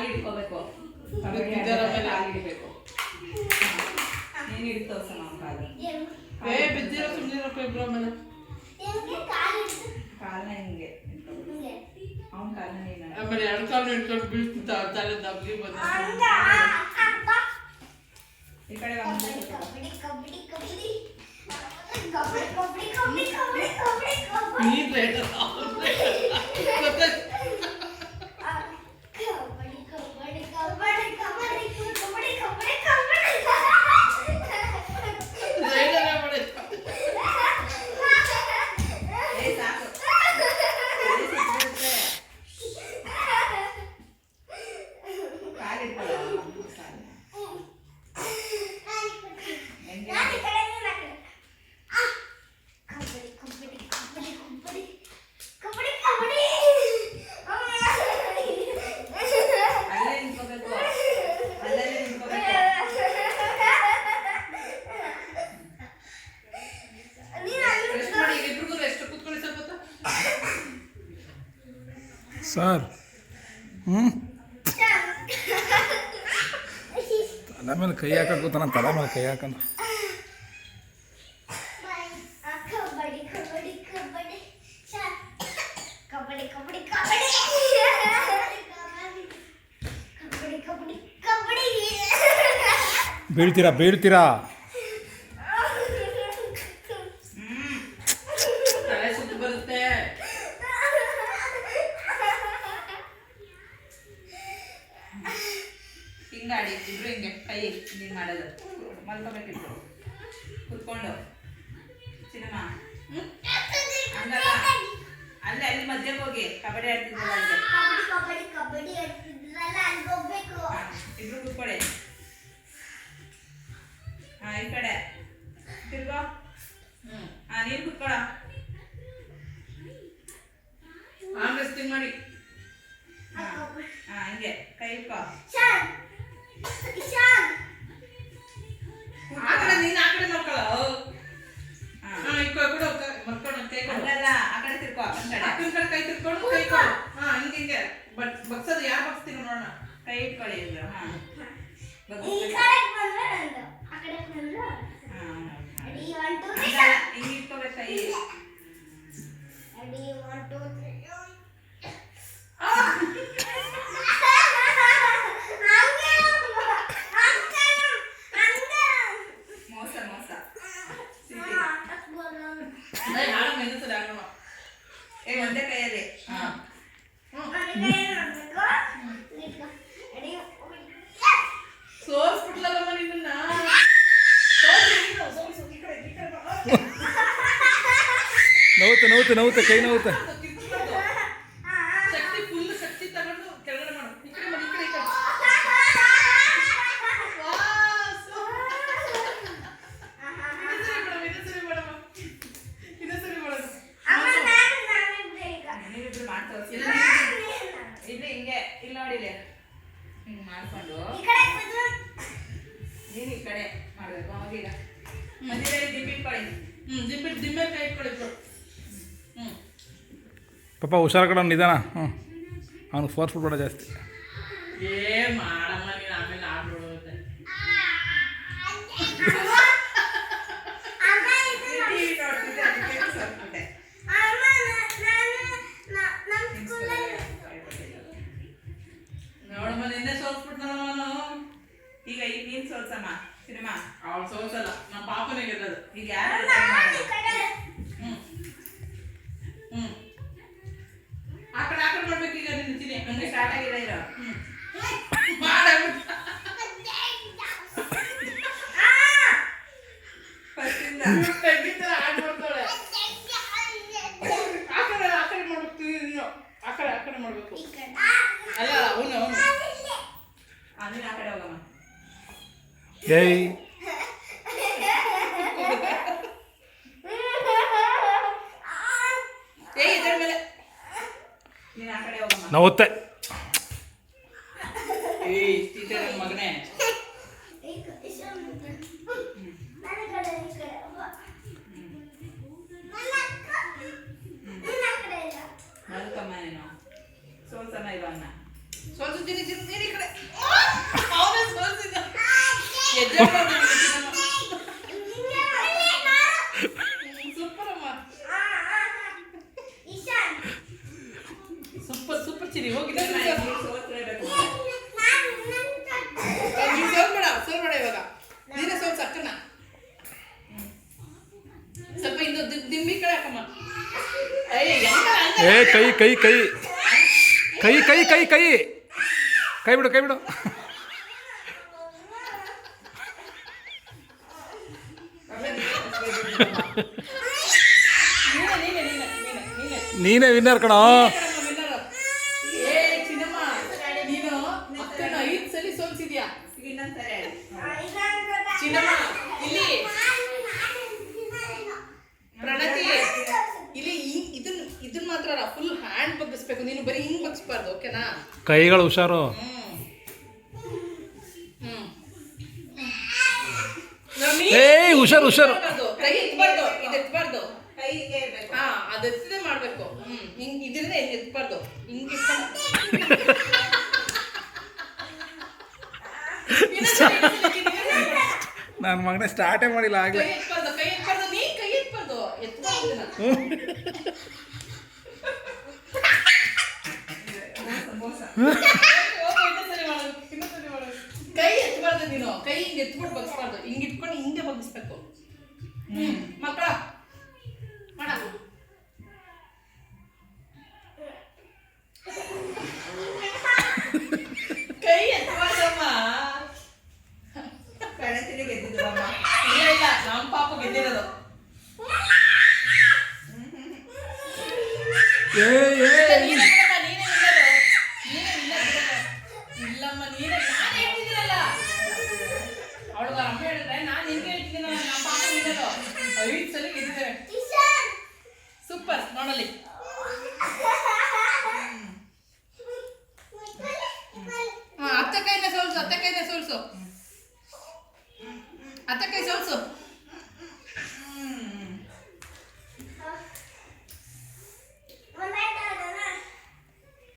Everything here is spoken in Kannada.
ಹಿಡ್ಕೋಬೇಕು, ಕಾಲು ಹಿಡಿಬೇಕು. ನೀನು ಹಿಡಿದು ತೋರ್ಸಮ್ಮ ಕಾಲು. ಬಿದ್ದಿರೋ ಸುಮ್ಮನೆ ಇಬ್ರು ಆಮೇಲೆ ಕಾಲನ್ನ ಹಿಂಗೆ ಅವ್ನ ಕಾಲನ್ನ ನೀನು ಆಮೇಲೆ ಎರಡು ಕಾಲು ಹಿಡ್ಕೊಂಡು ಬೀಳ್ತಿದ್ದ ತಲೆ ದಬ್ಲಿ ಬಂದ ಈ ಕಡೆ ನೀನ್ ಲೇಟ್ ಸರ್ ತಲೆ ಮೇಲೆ ಕೈ ಹಾಕಕ್ಕೆ ಗೊತ್ತಾನ, ತಲೆ ಮೇಲೆ ಕೈ ಹಾಕನ. ಬೀಳ್ತೀರಾ ಬೀಳ್ತೀರಾ ತಲೆ ಸುತ್ತು ಬರುತ್ತೆ. ಹಿಂಗಾಡಿ ಇಬ್ರು ಹಿಂಗೆ ಕೈ ಹಿಂಗೆ ಮಾಡೋದು. ಮಲ್ಕೋಬೇಕಿತ್ತು ಕುತ್ಕೊಂಡು ಸಿನಿಮಾ ಹಂಗಲ್ಲ, ಅಲ್ಲೇ ಅಲ್ಲಿ ಮಧ್ಯಕ್ಕೆ ಹೋಗಿ ಕಬಡ್ಡಿ ಆಡ್ತಿದ್ರಲ್ಲ ಇಬ್ರು ಕುತ್ಕೊಳ್ಳಿ. ಹಾಂ ಈ ಕಡೆ ತಿರ್ಗೋ. ಹಾಂ ನೀನು ಕುತ್ಕೊಳ. ಆಮೇಲೆ ಸ್ಟಿಂಗ್ ಮಾಡಿ. ಹಾಂ ಹಾಂ ಹಿಂಗೆ ಕೈ ಇಟ್ಕೋ. ಆ ಕಡೆ ನೀನು ಆ ಕಡೆ ನೋಡ್ಕೊಳ್ಳ. ಹಾಂ ಇಟ್ಕೊ ಕೂಡ ಮರ್ಕೊಂಡು ಕೈ ಕೊಡು. ಹಂಗಲ್ಲ, ಆ ಕಡೆ ತಿರ್ಕೋ. ಅಕ್ಕನ ಕಡೆ ಕೈ ತಿರ್ಕೊಂಡು ಕೈ ಕೊಡು. ಹಾಂ ಹಿಂಗೆ ಬಗ್ಸೋದು ಯಾರು ಬಗ್ಸ್ತೀರ ನೋಡೋಣ. ಕೈ ಇಟ್ಕೊಳ್ಳಿ ಇಬ್ರು. ಹಾಂ ಹಿಂಗೆ ಇಟ್ಕೋಬೇಕು ಕೈ. ಮೋಸ ಮೋಸ ಒಂದೇ ಕೈಯಲ್ಲಿ. ಹಾಂ ಸೋರ್ಸ್ಬಿಟ್ಲಲ್ಲಮ್ಮ ನಿನ್ನ. ನೋವುತ್ತೆ ಕೈ ನೋವುತ್ತೆ. ಶಕ್ತಿ ಫುಲ್ ಶಕ್ತಿ ತಗೊಂಡು ಕೆಳಗಡೆ ಮಾಡು. ಈ ಕಡೆ ಮಾಡಿ, ಈ ಕಡೆ ಈ ಕಡೆ. ನೀವಿಬ್ರು ಮಾಡಿ ತೋರಿಸಿ. ಇಲ್ಲಿ ಹಿಂಗೆ ಇಲ್ಲಿ ನೋಡಿಲಿ ಹಿಂಗೆ ಮಾಡಿಕೊಂಡು ನೀನು ಈ ಕಡೆ ಮಾಡಬೇಕು. ಅವಾಗೀಗ ಮಧ್ಯದಲ್ಲಿ ದಿಬ್ಬ ಇಟ್ಕೊಳ್ಳಿ. ದಿಮ್ಮೆ ಕೈ ಇಟ್ಕೊಳ್ಳಿ. ಪಾಪ ಹುಷಾರು ಕಡೆ ನಿಧಾನ. ಅವ್ನಿಗೆ ಫೋರ್ಸ್ಫುಲ್ ಬೇಡ ಜಾಸ್ತಿ. ಮಾಡಮ್ಮ ನೀನು ಆಮೇಲೆ ಆಡ್ಬಿಡುತ್ತೆ. ನೋಡಮ್ಮ ನಿನ್ನೆ ಸೋಲ್ಸ್ಬಿಟ್ನಲ್ಲ ನಾನು. ಈಗ ನೀನು ಸೋಲ್ಸಮ್ಮ ಸಿನಿಮಾ. ಅವಳು ಸೋಲ್ಸಲ್ಲ, ನಮ್ಮ ಪಾಪನೇ ಗೆದ್ದದು. ಈಗ ಯಾರು ಆ ಕಡೆ ಮಾಡ್ಬೇಕು. ಈಗ ನಿಂತೀನಿ ಹಂಗೆ ಸ್ಟಾರ್ಟ್ ಆಗಿಲ್ಲ ಇರೋ. ಫಸ್ಟಿಂದ ಆಡ್ ಮಾಡ್ತಾಳೆ. ಆ ಕಡೆ ಮಾಡ್ಬೇಕು. ನೀನು ಆ ಕಡೆ ಮಾಡ್ಬೇಕು. ಅಲ್ಲ ಅವನು ನೀನು ಆ ಕಡೆ ಹೋಗಮ್ಮ. ಏಯ್ ಇದರ ಮೇಲೆ ನೀನು ಆ ಕಡೆ ಹೋಗಮ್ಮ. ನೋವುತ್ತೆ. ಮಗನೇ ಮಲ್ಕಮ್ಮ ನೀನು. ಸೋಲ್ಸಮ್ಮ ಇವನ್ನ. ಸ್ವಲ್ಪ ತಿನ್ನಿ ಈ ಕಡೆ. ಕೈ ಕೈ ಕೈ ಕೈ ಕೈ ಕೈ ಕೈ ಕೈ ಬಿಡು ಕೈ ಬಿಡು. ನೀನೇ ವಿನ್ನರ್ ಕಣೋ. ಏ ಚಿನ್ನಮ್ಮ, ನೀನು ಅಕ್ಕನ 5 ಸಲ ಸೋಲ್ಸಿದ್ಯಾ. ಇನ್ನೊಂದ್ಸರಿ ಆಡಿ. ಚಿನ್ನಮ್ಮ ಇಲ್ಲಿ ಪ್ರಣತಿ ಇಲ್ಲಿ ಇದನ್ನ ಮಾತ್ರ ಫುಲ್ ಹ್ಯಾಂಡ್ ಬಗ್ಗಿಸ್ಬೇಕು. ನೀನು ಬರೀ ಹಿಂಗ್ ಬಗ್ಗಿಸ್ಬಾರ್ದು, ಓಕೆನಾ? ಕೈಗಳು ಹುಷಾರು. ಏಯ್ ಹುಷಾರು ಹುಷಾರು. ಕೈ ಎತ್ಬಾರ್ದು, ಇದು ಎತ್ಬಾರ್ದು. ಕೈಗೆ ಇರ್ಬೇಕು. ಹಾ, ಅದು ಎತ್ತದೆ ಮಾಡ್ಬೇಕು. ಹಿಂಗ್ ಇದರಿಂದ ಹಿಂಗ್ ಎತ್ಬಾರ್ದು. ಹಿಂಗ್ ನನ್ನ ಮಗನೇ ಸ್ಟಾರ್ಟೇ ಮಾಡಿಲ್ಲ ಆಗಲೇ. ಕೈ ಎತ್ಬಾರ್ದು, ಕೈ ಎತ್ಬಾರ್ದು. ನೀ ಕೈ ಎತ್ಬಾರ್ದು, ಎತ್ಬಾರ್ದು. ಮೋಸ. ಕೈ ಎತ್ಬಾರ್ದು ನೀನು. ಕೈ ಹಿಂಗ್ ಎತ್ಬಿಟ್ಟು ಬಗ್ಸ್ಬಾರ್ದು. ಹಿಂಗ್ ಇಟ್ಕೊಂಡು ಹಿಂಗೆ ಬಗ್ಗಿಸ್ಬೇಕು. ಮಕ್ಕಳ ಮಾಡ. ಕೈ ಎತ್ಬಾರ್ದಮ್ಮ. ಪ್ರಣತಿನೇ ಗೆದ್ದಿದ್ದು ಅಮ್ಮ. ಇಲ್ಲ ಇಲ್ಲ, ನಮ್ಮ ಪಾಪ ಗೆದ್ದಿರೋದು. ನೀನೇ ಬಿಡಮ್ಮ, ನೀನೇ ವಿನ್ನರು. ನೀನೇ ವಿನ್ನರ್ ಬಿಡಮ್ಮ. ಇಲ್ಲಮ್ಮ, ನೀನೇ. ನಾನು ಹೇಳ್ತಿದ್ದೀರಲ್ಲ, ಅವಳಿಗೆ ಅಮ್ಮ ಹೇಳಿದ್ರೆ ನಾನು ನಿನ್ಗೆ ಹೇಳ್ತಿದ್ದೀನ. ನಮ್ಮ ಪಾಪ ವಿನ್ನರು. 5 ಸಲ ಗೆದ್ದಿದ್ದೇವೆ. ಸೂಪರ್. ನೋಡಲಿ, ಅತ್ತೆ ಕೈನ ಸೋಲ್ಸು, ಅತ್ತೆ ಕೈನ ಸೋಲ್ಸು, ಅತ್ತೆ ಕೈ ಸೋಲ್ಸು.